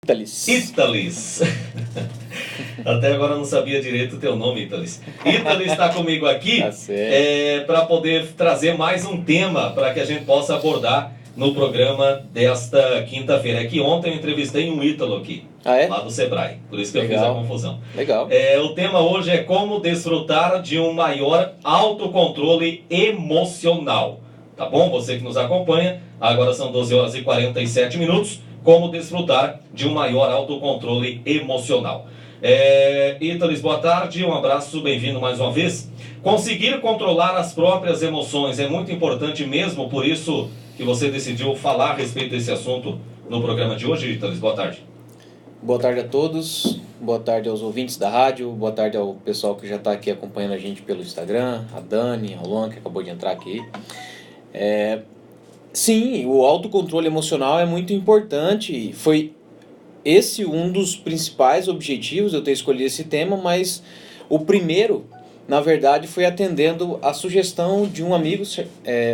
Italis. Italis. Até agora eu não sabia direito o teu nome, Italis. Italis está comigo aqui para poder trazer mais um tema para que a gente possa abordar no programa desta quinta-feira. É que ontem eu entrevistei um ítalo aqui, lá do Sebrae, por isso que eu fiz a confusão. Legal. O tema hoje é como desfrutar de um maior autocontrole emocional. Tá bom? Você que nos acompanha, agora são 12 horas e 47 minutos. Como desfrutar de um maior autocontrole emocional. Italis, boa tarde, um abraço, bem-vindo mais uma vez. Conseguir controlar as próprias emoções é muito importante mesmo, por isso que você decidiu falar a respeito desse assunto no programa de hoje, Italis. Boa tarde. Boa tarde a todos, boa tarde aos ouvintes da rádio, boa tarde ao pessoal que já está aqui acompanhando a gente pelo Instagram, a Dani, a Luan, que acabou de entrar aqui. Sim, o autocontrole emocional é muito importante. Foi esse um dos principais objetivos eu ter escolhido esse tema, mas o primeiro, na verdade, foi atendendo a sugestão de um amigo,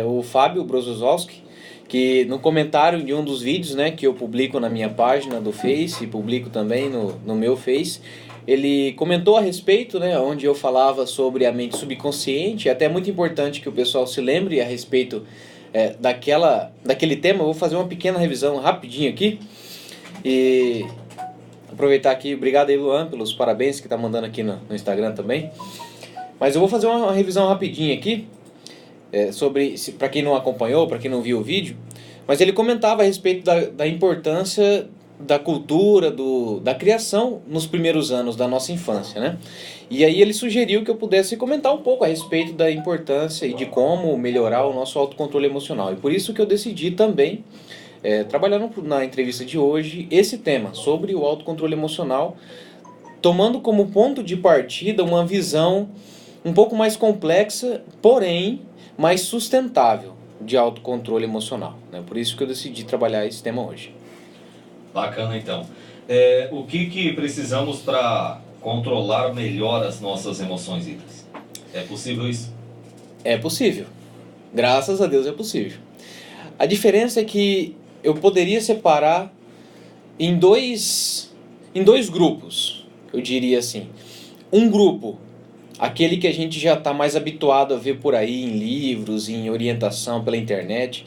o Fábio Brozozowski, que no comentário de um dos vídeos, né, que eu publico na minha página do Face e publico também no meu Face, ele comentou a respeito, né, onde eu falava sobre a mente subconsciente. É até muito importante que o pessoal se lembre a respeito daquele tema. Eu vou fazer uma pequena revisão rapidinho aqui e aproveitar aqui, obrigado aí, Luan, pelos parabéns que tá mandando aqui no Instagram também. Mas eu vou fazer uma revisão rapidinha aqui sobre, para quem não acompanhou, para quem não viu o vídeo, mas ele comentava a respeito da importância da cultura, da criação nos primeiros anos da nossa infância, né? E aí ele sugeriu que eu pudesse comentar um pouco a respeito da importância e de como melhorar o nosso autocontrole emocional. E por isso que eu decidi também trabalhar na entrevista de hoje esse tema, sobre o autocontrole emocional, tomando como ponto de partida uma visão um pouco mais complexa, porém mais sustentável de autocontrole emocional, né? Por isso que eu decidi trabalhar esse tema hoje. Bacana, então. O que precisamos para controlar melhor as nossas emoções, Italis? É possível isso? É possível. Graças a Deus é possível. A diferença é que eu poderia separar em dois grupos, eu diria assim. Um grupo, aquele que a gente já está mais habituado a ver por aí em livros, em orientação pela internet,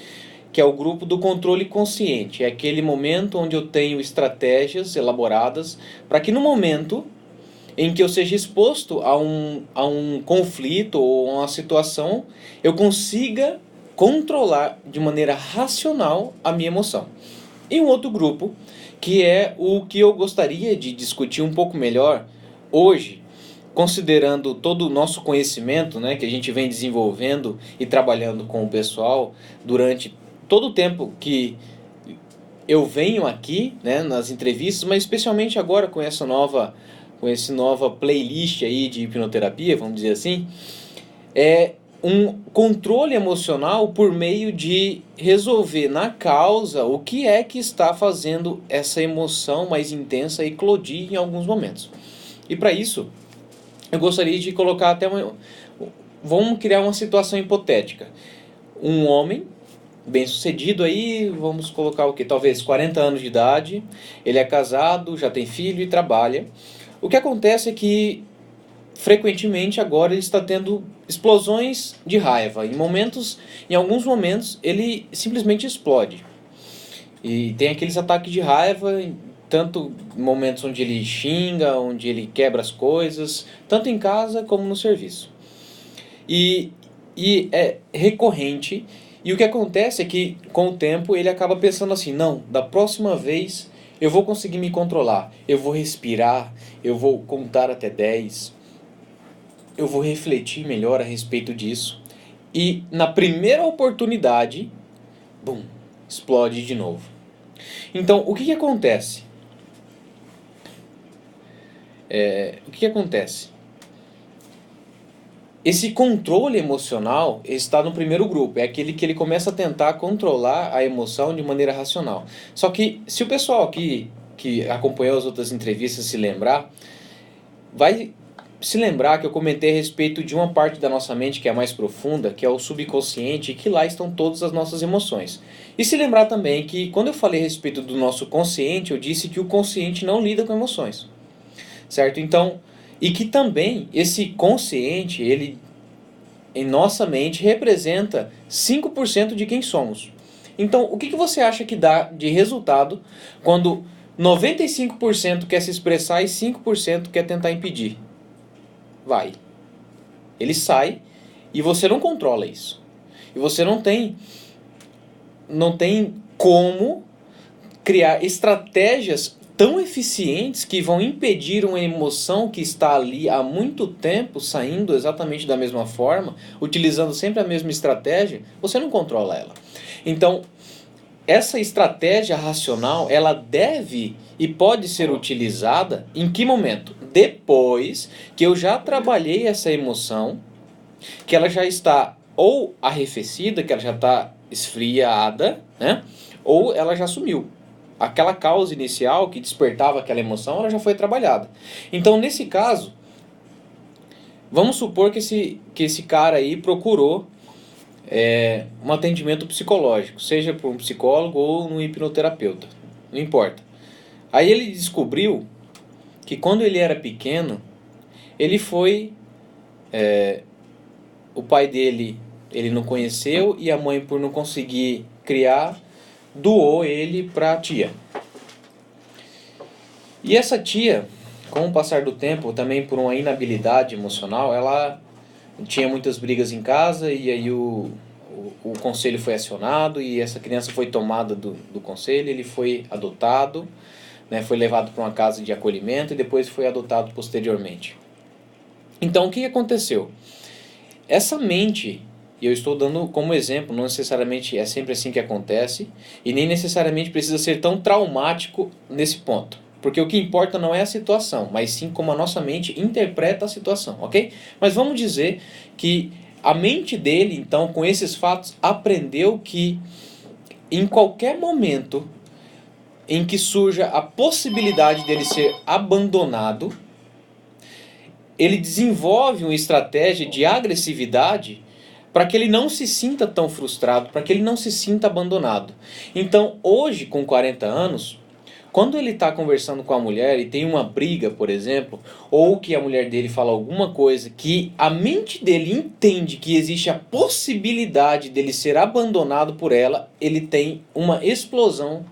que é o grupo do controle consciente. É aquele momento onde eu tenho estratégias elaboradas para que no momento em que eu seja exposto a um conflito ou a uma situação, eu consiga controlar de maneira racional a minha emoção. E um outro grupo, que é o que eu gostaria de discutir um pouco melhor hoje, considerando todo o nosso conhecimento, né, que a gente vem desenvolvendo e trabalhando com o pessoal durante todo o tempo que eu venho aqui, né, nas entrevistas, mas especialmente agora com essa nova playlist aí de hipnoterapia, vamos dizer assim, é um controle emocional por meio de resolver na causa o que é que está fazendo essa emoção mais intensa eclodir em alguns momentos. E para isso, eu gostaria de colocar até vamos criar uma situação hipotética. Um homem bem-sucedido aí, vamos colocar o quê? Talvez 40 anos de idade, ele é casado, já tem filho e trabalha. O que acontece é que frequentemente agora ele está tendo explosões de raiva. Em alguns momentos ele simplesmente explode. E tem aqueles ataques de raiva, tanto em momentos onde ele xinga, onde ele quebra as coisas, tanto em casa como no serviço. E é recorrente. E o que acontece é que, com o tempo, ele acaba pensando assim, não, da próxima vez eu vou conseguir me controlar, eu vou respirar, eu vou contar até 10, eu vou refletir melhor a respeito disso. E na primeira oportunidade, bum, explode de novo. Então, o que acontece? O que acontece? Esse controle emocional está no primeiro grupo, é aquele que ele começa a tentar controlar a emoção de maneira racional. Só que se o pessoal aqui que acompanhou as outras entrevistas se lembrar, vai se lembrar que eu comentei a respeito de uma parte da nossa mente que é a mais profunda, que é o subconsciente, e que lá estão todas as nossas emoções. E se lembrar também que quando eu falei a respeito do nosso consciente, eu disse que o consciente não lida com emoções. Certo? Então, e que também esse consciente, ele em nossa mente representa 5% de quem somos. Então, o que você acha que dá de resultado quando 95% quer se expressar e 5% quer tentar impedir? Vai. Ele sai e você não controla isso. E você não tem como criar estratégias tão eficientes que vão impedir uma emoção que está ali há muito tempo, saindo exatamente da mesma forma, utilizando sempre a mesma estratégia, você não controla ela. Então, essa estratégia racional, ela deve e pode ser utilizada em que momento? Depois que eu já trabalhei essa emoção, que ela já está ou arrefecida, que ela já está esfriada, né? Ou ela já sumiu. Aquela causa inicial que despertava aquela emoção, ela já foi trabalhada. Então, nesse caso, vamos supor que esse cara aí procurou um atendimento psicológico, seja por um psicólogo ou um hipnoterapeuta, não importa. Aí ele descobriu que quando ele era pequeno, ele foi... o pai dele, ele não conheceu, e a mãe, por não conseguir criar, doou ele para a tia. E essa tia, com o passar do tempo, também por uma inabilidade emocional, ela tinha muitas brigas em casa, e aí o conselho foi acionado, e essa criança foi tomada do conselho, ele foi adotado, né, foi levado para uma casa de acolhimento e depois foi adotado posteriormente. Então, o que aconteceu? Essa mente, e eu estou dando como exemplo, não necessariamente é sempre assim que acontece, e nem necessariamente precisa ser tão traumático nesse ponto. Porque o que importa não é a situação, mas sim como a nossa mente interpreta a situação, ok? Mas vamos dizer que a mente dele, então, com esses fatos, aprendeu que em qualquer momento em que surja a possibilidade dele ser abandonado, ele desenvolve uma estratégia de agressividade para que ele não se sinta tão frustrado, para que ele não se sinta abandonado. Então, hoje, com 40 anos, quando ele está conversando com a mulher e tem uma briga, por exemplo, ou que a mulher dele fala alguma coisa que a mente dele entende que existe a possibilidade dele ser abandonado por ela, ele tem uma explosão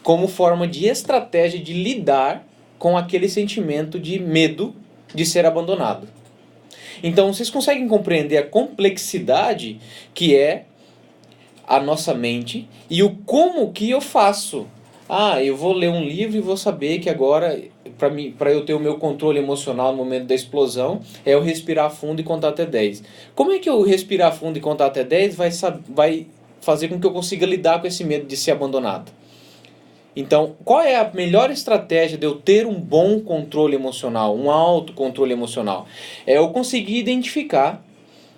como forma de estratégia de lidar com aquele sentimento de medo de ser abandonado. Então, vocês conseguem compreender a complexidade que é a nossa mente e o como que eu faço. Eu vou ler um livro e vou saber que agora, para eu ter o meu controle emocional no momento da explosão, é eu respirar fundo e contar até 10. Como é que eu respirar fundo e contar até 10 vai fazer com que eu consiga lidar com esse medo de ser abandonado? Então, qual é a melhor estratégia de eu ter um bom controle emocional, um autocontrole emocional? É eu conseguir identificar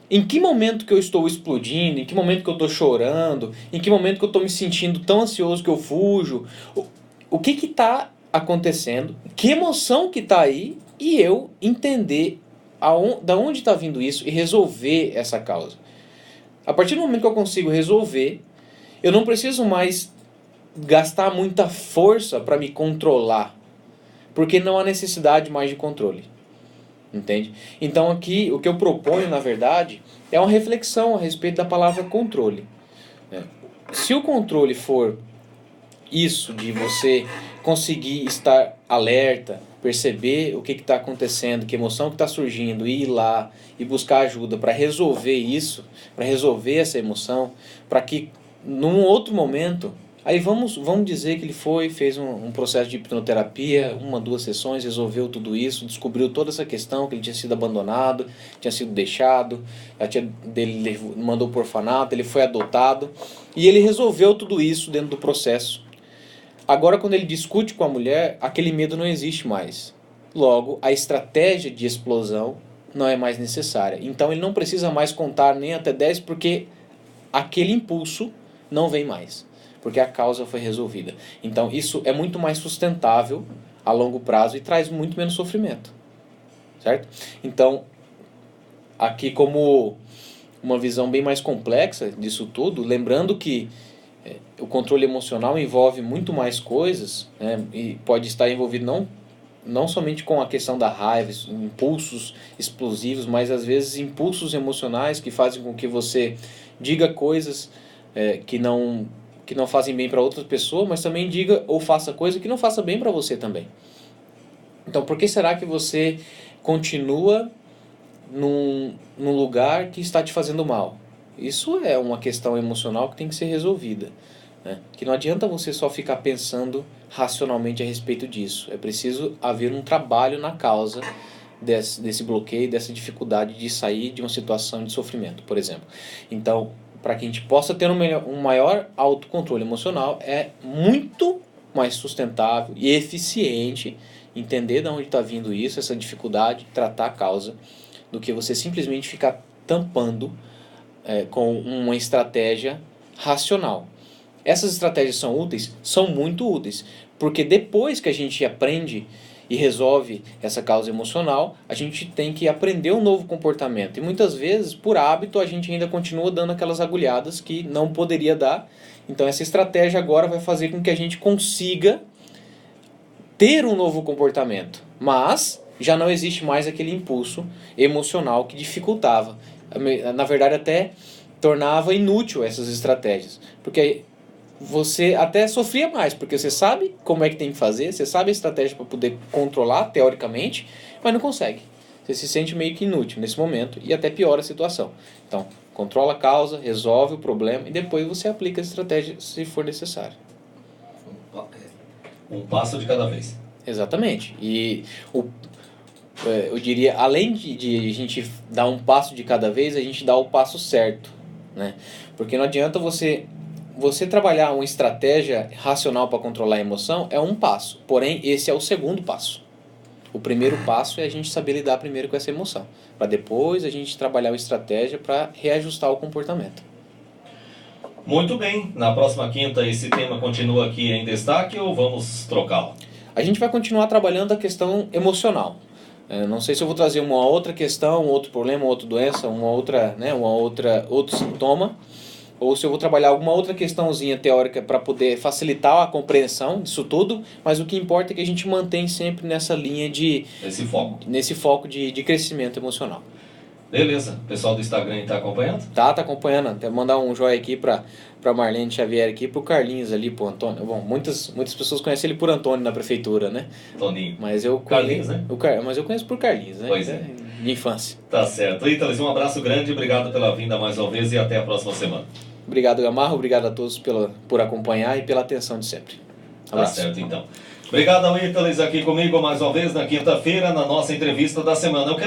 em que momento que eu estou explodindo, em que momento que eu estou chorando, em que momento que eu estou me sentindo tão ansioso que eu fujo, o que está acontecendo, que emoção que está aí, e eu entender da onde está vindo isso e resolver essa causa. A partir do momento que eu consigo resolver, eu não preciso mais gastar muita força para me controlar, porque não há necessidade mais de controle, entende? Então aqui o que eu proponho, na verdade, é uma reflexão a respeito da palavra controle, né? Se o controle for isso de você conseguir estar alerta, perceber o que está acontecendo, que emoção que está surgindo, e ir lá e buscar ajuda para resolver isso, para resolver essa emoção, para que num outro momento... Aí vamos dizer que ele fez um processo de hipnoterapia, 1, 2 sessões, resolveu tudo isso, descobriu toda essa questão, que ele tinha sido abandonado, tinha sido deixado, a tia dele mandou para o orfanato, ele foi adotado, e ele resolveu tudo isso dentro do processo. Agora, quando ele discute com a mulher, aquele medo não existe mais. Logo, a estratégia de explosão não é mais necessária. Então ele não precisa mais contar nem até 10, porque aquele impulso não vem mais, porque a causa foi resolvida. Então isso é muito mais sustentável a longo prazo e traz muito menos sofrimento. certo? Então, aqui como uma visão bem mais complexa disso tudo, lembrando que o controle emocional envolve muito mais coisas, né, e pode estar envolvido não somente com a questão da raiva, impulsos explosivos, mas às vezes impulsos emocionais que fazem com que você diga coisas que não fazem bem para outra pessoa, mas também diga ou faça coisa que não faça bem para você também. Então, por que será que você continua num lugar que está te fazendo mal? Isso é uma questão emocional que tem que ser resolvida, né? Que não adianta você só ficar pensando racionalmente a respeito disso. É preciso haver um trabalho na causa desse bloqueio, dessa dificuldade de sair de uma situação de sofrimento, por exemplo. Então, para que a gente possa ter um maior autocontrole emocional, é muito mais sustentável e eficiente entender de onde está vindo isso, essa dificuldade, tratar a causa, do que você simplesmente ficar tampando com uma estratégia racional. Essas estratégias são úteis? São muito úteis, porque depois que a gente aprende e resolve essa causa emocional, a gente tem que aprender um novo comportamento. E muitas vezes, por hábito, a gente ainda continua dando aquelas agulhadas que não poderia dar. Então essa estratégia agora vai fazer com que a gente consiga ter um novo comportamento, mas já não existe mais aquele impulso emocional que dificultava. Na verdade, até tornava inútil essas estratégias, porque você até sofria mais, porque você sabe como é que tem que fazer, você sabe a estratégia para poder controlar, teoricamente, mas não consegue. Você se sente meio que inútil nesse momento e até piora a situação. Então, controla a causa, resolve o problema e depois você aplica a estratégia se for necessário. Um passo de cada vez. Exatamente. E eu diria, além de a gente dar um passo de cada vez, a gente dá o passo certo, né? Porque não adianta você trabalhar uma estratégia racional para controlar a emoção, é um passo. Porém, esse é o segundo passo. O primeiro passo é a gente saber lidar primeiro com essa emoção, para depois a gente trabalhar uma estratégia para reajustar o comportamento. Muito bem. Na próxima quinta, esse tema continua aqui em destaque ou vamos trocá-lo? A gente vai continuar trabalhando a questão emocional. Não sei se eu vou trazer uma outra questão, um outro problema, uma outra doença, outro sintoma, ou se eu vou trabalhar alguma outra questãozinha teórica para poder facilitar a compreensão disso tudo, mas o que importa é que a gente mantém sempre nessa linha nesse foco de crescimento emocional. Beleza. O pessoal do Instagram está acompanhando? Tá acompanhando. Até mandar um joinha aqui para Marlene Xavier aqui, pro Carlinhos ali, pro Antônio. Bom, muitas pessoas conhecem ele por Antônio na prefeitura, né? Toninho. Mas eu Carlinhos, né? Mas eu conheço por Carlinhos, né? Pois é. De infância. Tá certo. Ítales, um abraço grande, obrigado pela vinda mais uma vez e até a próxima semana. Obrigado, Gamarro. Obrigado a todos por acompanhar e pela atenção de sempre. Abraço. Tá certo, então. Obrigado ao Ítales aqui comigo mais uma vez na quinta-feira, na nossa entrevista da semana.